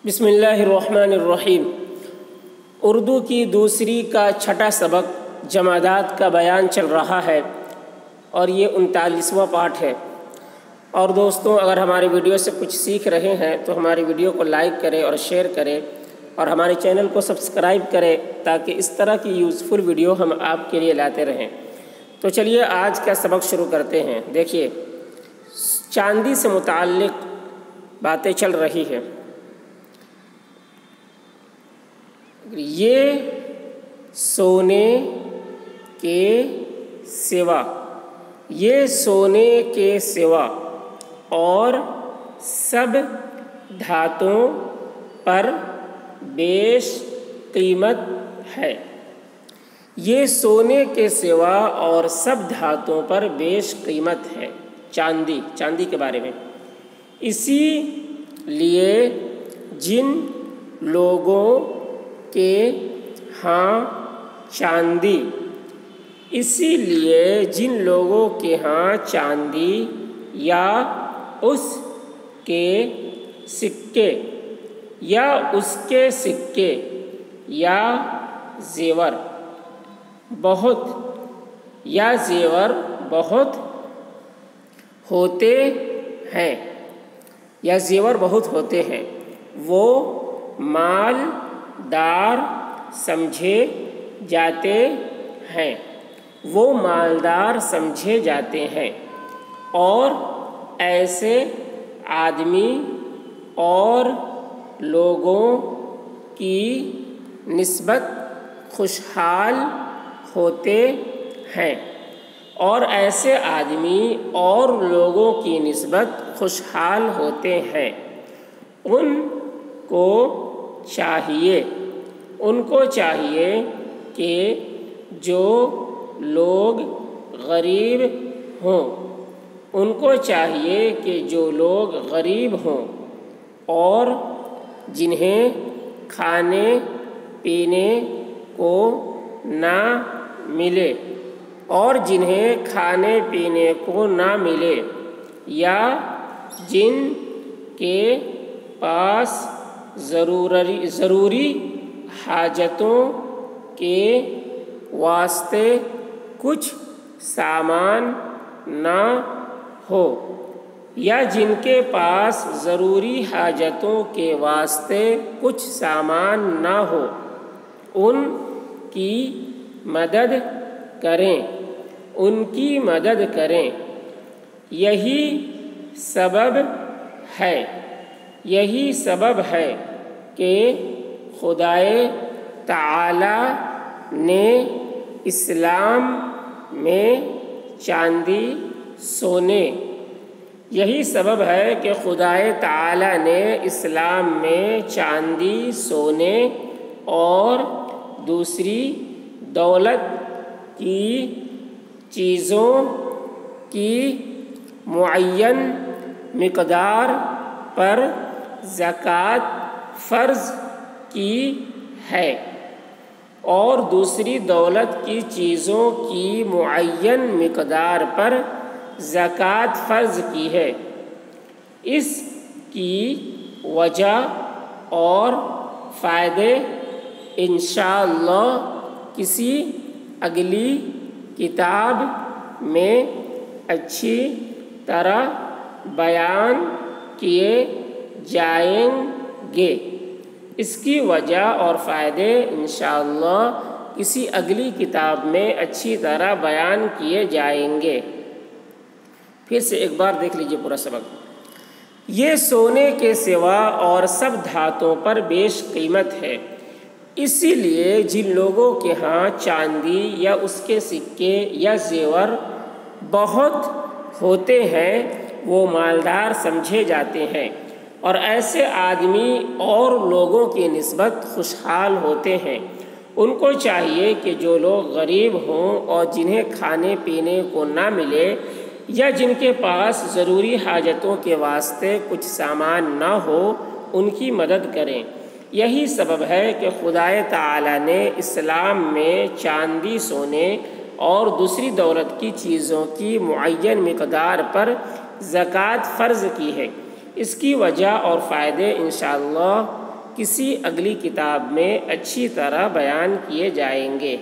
بسم اللہ الرحمن الرحیم۔ اردو کی دوسری کا چھٹا سبق جمادات کا بیان چل رہا ہے اور یہ 39واں پارٹ ہے۔ اور دوستوں، اگر ہماری ویڈیو سے کچھ سیکھ رہے ہیں تو ہماری ویڈیو کو لائک کریں اور شیئر کریں اور ہمارے چینل کو سبسکرائب کریں تاکہ اس طرح کی یوزفل ویڈیو ہم آپ کے لیے لاتے رہیں۔ تو چلیے آج کا سبق شروع کرتے ہیں۔ دیکھیے، چاندی سے متعلق باتیں چل رہی ہیں۔ یہ سونے کے سوا، یہ سونے کے سوا اور سب دھاتوں پر بیش قیمت ہے۔ یہ سونے کے سوا اور سب دھاتوں پر بیش قیمت ہے۔ چاندی کے بارے میں۔ اسی لیے جن لوگوں کے ہاں چاندی یا اس کے سکے یا اس کے سکے یا زیور بہت ہوتے ہیں وہ مالدار سمجھے جاتے ہیں اور ایسے آدمی اور لوگوں کی نسبت خوشحال ہوتے ہیں۔ ان کو چاہیے کہ جو لوگ غریب ہوں اور جنہیں کھانے پینے کو نہ ملے یا جن کے پاس ضروری حاجتوں کے واسطے کچھ سامان نہ ہو ان کی مدد کریں۔ یہی سبب ہے کہ خدائے تعالی نے اسلام میں چاندی، سونے اور دوسری دولت کی چیزوں کی معین مقدار پر زکوٰۃ فرض کی ہے اور دوسری دولت کی چیزوں کی معین مقدار پر زکوٰۃ فرض کی ہے۔ اس کی وجہ اور فائدے انشاءاللہ کسی اگلی کتاب میں اچھی طرح بیان کیے جائیں گے۔ اس کی وجہ اور فائدے انشاءاللہ کسی اگلی کتاب میں اچھی طرح بیان کیے جائیں گے۔ پھر سے ایک بار دیکھ لیجئے پورا سبق۔ یہ سونے کے سوا اور سب دھاتوں پر بیش قیمت ہے۔ اسی لیے جن لوگوں کے ہاں چاندی یا اس کے سکے یا زیور بہت ہوتے ہیں وہ مالدار سمجھے جاتے ہیں اور ایسے آدمی اور لوگوں کی نسبت خوشحال ہوتے ہیں۔ ان کو چاہیے کہ جو لوگ غریب ہوں اور جنہیں کھانے پینے کو نہ ملے یا جن کے پاس ضروری حاجتوں کے واسطے کچھ سامان نہ ہو، ان کی مدد کریں۔ یہی سبب ہے کہ خدائے تعالی نے اسلام میں چاندی، سونے اور دوسری دولت کی چیزوں کی معین مقدار پر زکوٰۃ فرض کی ہے۔ اس کی وجہ اور فائدے انشاءاللہ کسی اگلی کتاب میں اچھی طرح بیان کیے جائیں گے۔